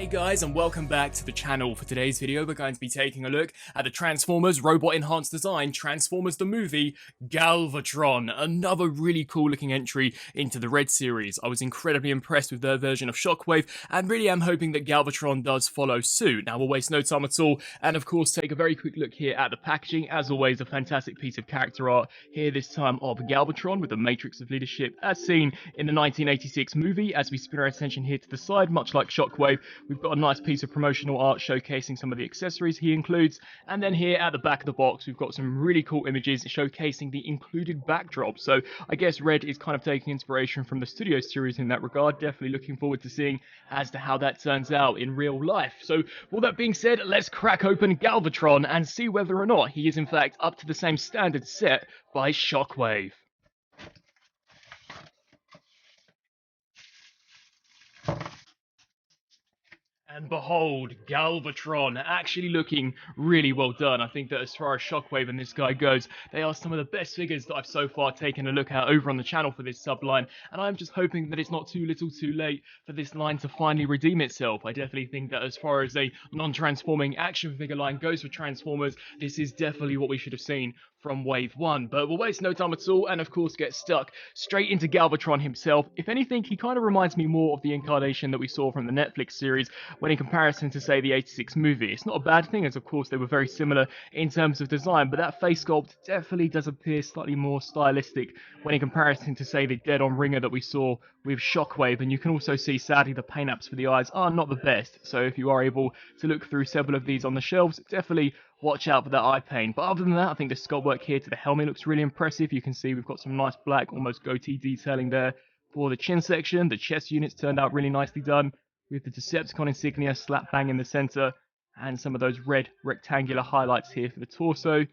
Hey guys, and welcome back to the channel. For today's video, we're going to be taking a look at the Transformers Robot Enhanced Design Transformers the Movie Galvatron, another really cool looking entry into the R.E.D series. I was incredibly impressed with their version of Shockwave and really am hoping that Galvatron does follow suit. Now we'll waste no time at all and of course take a very quick look here at the packaging. As always, a fantastic piece of character art here this time of Galvatron with the Matrix of Leadership as seen in the 1986 movie. As we spin our attention here to the side, much like Shockwave, we've got a nice piece of promotional art showcasing some of the accessories he includes. And then here at the back of the box, we've got some really cool images showcasing the included backdrop. So I guess R.E.D is kind of taking inspiration from the studio series in that regard. Definitely looking forward to seeing as to how that turns out in real life. So with all that being said, let's crack open Galvatron and see whether or not he is in fact up to the same standard set by Shockwave. And behold, Galvatron, actually looking really well done. I think that as far as Shockwave and this guy goes, they are some of the best figures that I've so far taken a look at over on the channel for this subline, and I'm just hoping that it's not too little too late for this line to finally redeem itself. I definitely think that as far as a non-transforming action figure line goes for Transformers, this is definitely what we should have seen from Wave 1. But we'll waste no time at all and of course get stuck straight into Galvatron himself. If anything, he kind of reminds me more of the incarnation that we saw from the Netflix series when in comparison to, say, the 86 movie. It's not a bad thing, as of course they were very similar in terms of design, but that face sculpt definitely does appear slightly more stylistic when in comparison to, say, the dead-on ringer that we saw with Shockwave. And you can also see, sadly, the paint apps for the eyes are not the best, so if you are able to look through several of these on the shelves, definitely watch out for that eye paint. But other than that, I think the sculpt work here to the helmet looks really impressive. You can see we've got some nice black, almost goatee detailing there for the chin section. The chest units turned out really nicely done, with the Decepticon insignia slap bang in the center, and some of those red rectangular highlights here for the torso.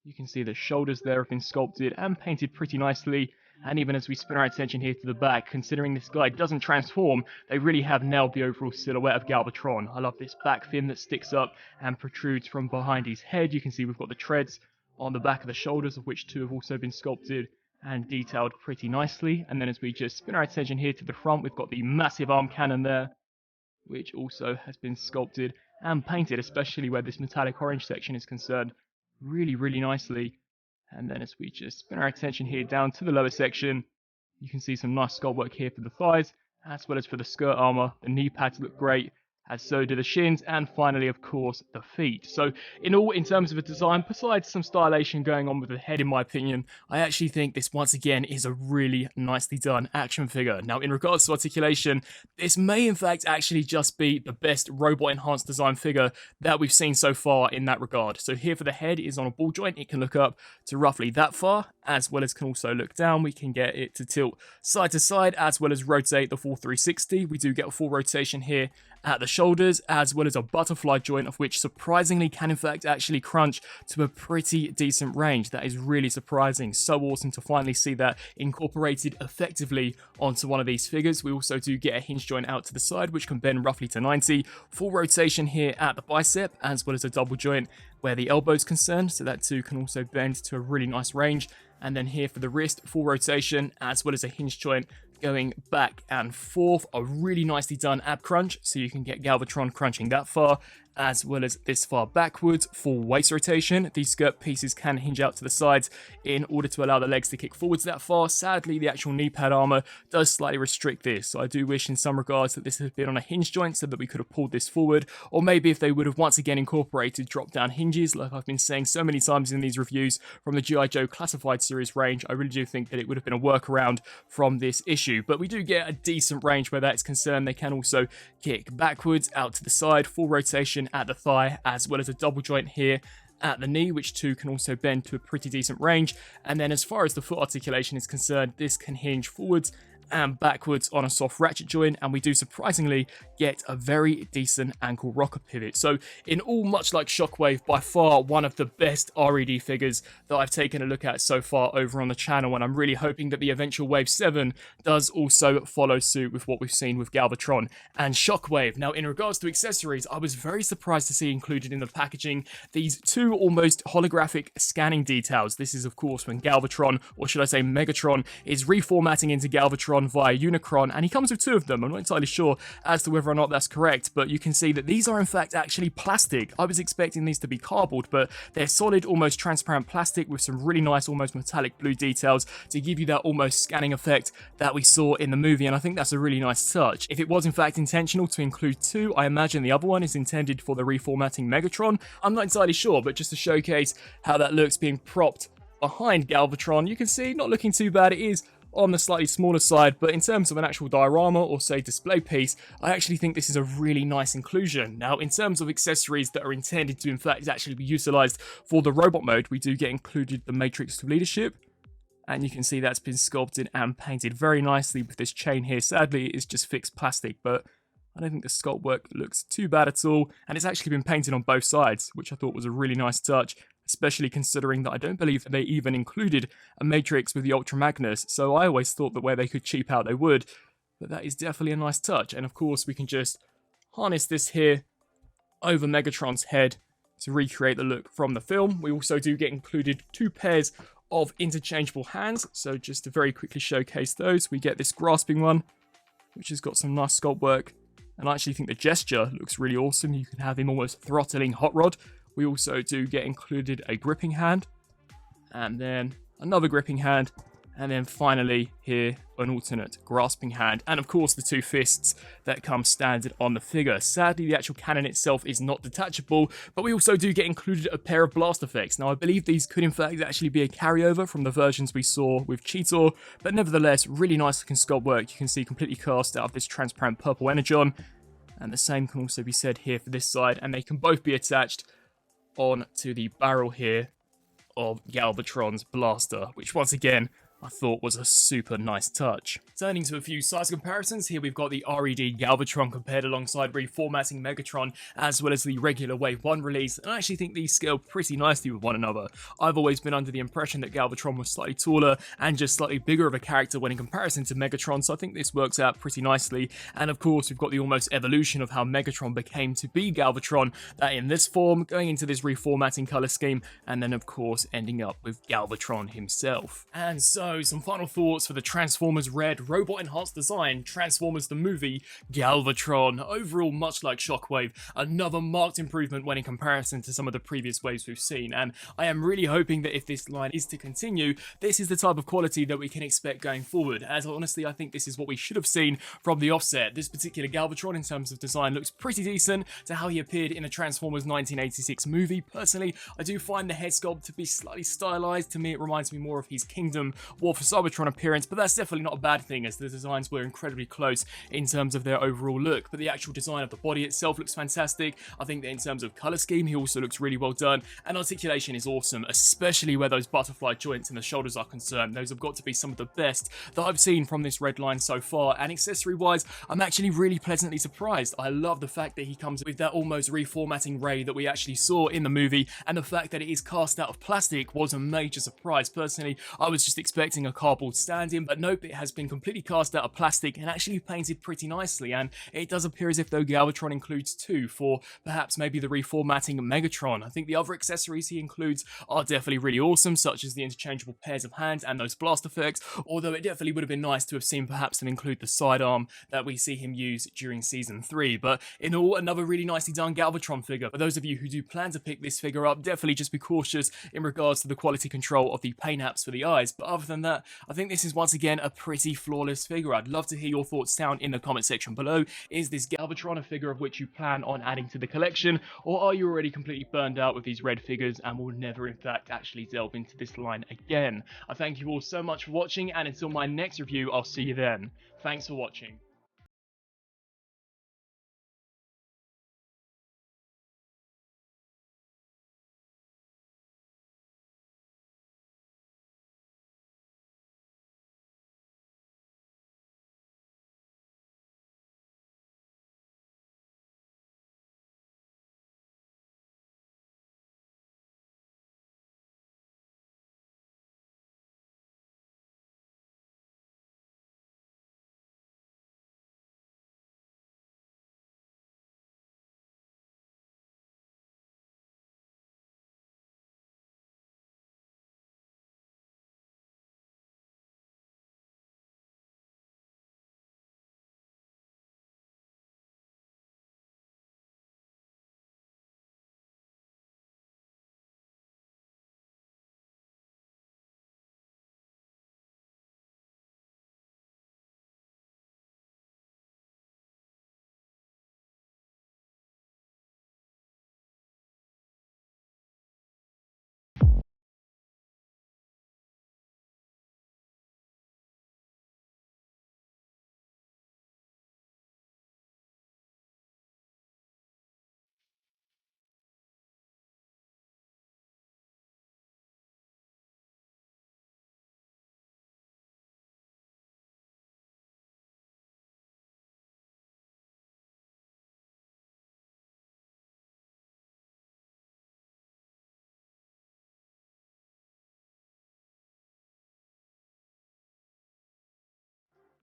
You can see the shoulders there have been sculpted and painted pretty nicely. And even as we spin our attention here to the back, considering this guy doesn't transform, they really have nailed the overall silhouette of Galvatron. I love this back fin that sticks up and protrudes from behind his head. You can see we've got the treads on the back of the shoulders, of which two have also been sculpted and detailed pretty nicely. And then as we just spin our attention here to the front, we've got the massive arm cannon there, which also has been sculpted and painted, especially where this metallic orange section is concerned, really nicely. And then as we just spin our attention here down to the lower section, you can see some nice sculpt work here for the thighs, as well as for the skirt armor. The knee pads look great, as so do the shins, and finally, of course, the feet. So in all, in terms of a design, besides some stylization going on with the head, in my opinion, I actually think this once again is a really nicely done action figure. Now, in regards to articulation, this may in fact actually just be the best robot enhanced design figure that we've seen so far in that regard. So here for the head is on a ball joint. It can look up to roughly that far, as well as can also look down. We can get it to tilt side to side, as well as rotate the full 360. We do get a full rotation here at the shoulders, as well as a butterfly joint, of which surprisingly can in fact actually crunch to a pretty decent range. That is really surprising. So awesome to finally see that incorporated effectively onto one of these figures. We also do get a hinge joint out to the side, which can bend roughly to 90. Full rotation here at the bicep, as well as a double joint where the elbow is concerned, so that too can also bend to a really nice range. And then here for the wrist, full rotation, as well as a hinge joint going back and forth. A really nicely done ab crunch, so you can get Galvatron crunching that far, as well as this far backwards. Full waist rotation. These skirt pieces can hinge out to the sides in order to allow the legs to kick forwards that far. Sadly, the actual knee pad armor does slightly restrict this, so I do wish in some regards that this had been on a hinge joint so that we could have pulled this forward, or maybe if they would have once again incorporated drop down hinges like I've been saying so many times in these reviews from the G.I. Joe Classified series range. I really do think that it would have been a workaround from this issue, but we do get a decent range where that's concerned. They can also kick backwards out to the side, full rotation at the thigh, as well as a double joint here at the knee, which too can also bend to a pretty decent range. And then as far as the foot articulation is concerned, this can hinge forwards and backwards on a soft ratchet joint, and we do surprisingly get a very decent ankle rocker pivot. So in all, much like Shockwave, by far one of the best R.E.D figures that I've taken a look at so far over on the channel, and I'm really hoping that the eventual Wave 7 does also follow suit with what we've seen with Galvatron and Shockwave. Now in regards to accessories, I was very surprised to see included in the packaging these two almost holographic scanning details. This is of course when Galvatron, or should I say Megatron, is reformatting into Galvatron Galvatron via Unicron, and he comes with 2 of them. I'm not entirely sure as to whether or not that's correct, but you can see that these are in fact actually plastic. I was expecting these to be cardboard, but they're solid, almost transparent plastic with some really nice, almost metallic blue details to give you that almost scanning effect that we saw in the movie, and I think that's a really nice touch. If it was in fact intentional to include 2, I imagine the other one is intended for the reformatting Megatron. I'm not entirely sure, but just to showcase how that looks being propped behind Galvatron, you can see not looking too bad. It is on the slightly smaller side, but in terms of an actual diorama or say display piece, I actually think this is a really nice inclusion. Now, in terms of accessories that are intended to in fact actually be utilized for the robot mode, we do get included the Matrix of Leadership, and you can see that's been sculpted and painted very nicely with this chain here. Sadly, it's just fixed plastic, but I don't think the sculpt work looks too bad at all, and it's actually been painted on both sides, which I thought was a really nice touch, especially considering that I don't believe that they even included a Matrix with the Ultra Magnus, so I always thought that where they could cheap out they would, but that is definitely a nice touch. And of course we can just harness this here over Megatron's head to recreate the look from the film. We also do get included 2 pairs of interchangeable hands, so just to very quickly showcase those, we get this grasping one, which has got some nice sculpt work, and I actually think the gesture looks really awesome. You can have him almost throttling Hot Rod. We also do get included a gripping hand, and then another gripping hand, and then finally here an alternate grasping hand, and of course the 2 fists that come standard on the figure. Sadly, the actual cannon itself is not detachable, but we also do get included a pair of blast effects. Now, I believe these could in fact actually be a carryover from the versions we saw with Cheetor, but nevertheless, really nice looking sculpt work. You can see completely cast out of this transparent purple energon, and the same can also be said here for this side, and they can both be attached on to the barrel here of Galvatron's blaster, which once again I thought was a super nice touch. Turning to a few size comparisons, here we've got the R.E.D. Galvatron compared alongside reformatting Megatron, as well as the regular Wave 1 release, and I actually think these scale pretty nicely with one another. I've always been under the impression that Galvatron was slightly taller and just slightly bigger of a character when in comparison to Megatron, so I think this works out pretty nicely. And of course, we've got the almost evolution of how Megatron became to be Galvatron, that in this form, going into this reformatting color scheme, and then of course ending up with Galvatron himself. And so, some final thoughts for the Transformers Red robot enhanced design, Transformers the movie, Galvatron. Overall, much like Shockwave, another marked improvement when in comparison to some of the previous waves we've seen, and I am really hoping that if this line is to continue, this is the type of quality that we can expect going forward, as honestly I think this is what we should have seen from the offset. This particular Galvatron in terms of design looks pretty decent to how he appeared in the Transformers 1986 movie. Personally, I do find the head sculpt to be slightly stylized. To me, it reminds me more of his Kingdom War for Cybertron appearance, but that's definitely not a bad thing, as the designs were incredibly close in terms of their overall look. But the actual design of the body itself looks fantastic. I think that in terms of color scheme, he also looks really well done, and articulation is awesome, especially where those butterfly joints in the shoulders are concerned. Those have got to be some of the best that I've seen from this Red line so far, and accessory wise, I'm actually really pleasantly surprised. I love the fact that he comes with that almost reformatting ray that we actually saw in the movie, and the fact that it is cast out of plastic was a major surprise. Personally, I was just expecting a cardboard stand-in, but nope, it has been completely cast out of plastic and actually painted pretty nicely, and it does appear as if though Galvatron includes 2 for perhaps maybe the reformatting Megatron. I think the other accessories he includes are definitely really awesome, such as the interchangeable pairs of hands and those blast effects, although it definitely would have been nice to have seen perhaps them include the sidearm that we see him use during Season 3, but in all, another really nicely done Galvatron figure. For those of you who do plan to pick this figure up, definitely just be cautious in regards to the quality control of the paint apps for the eyes, but other than that, I think this is once again a pretty flawless figure. I'd love to hear your thoughts down in the comment section below. Is this Galvatron a figure of which you plan on adding to the collection, or are you already completely burned out with these red figures and will never in fact actually delve into this line again? I thank you all so much for watching, and until my next review, I'll see you then. Thanks for watching.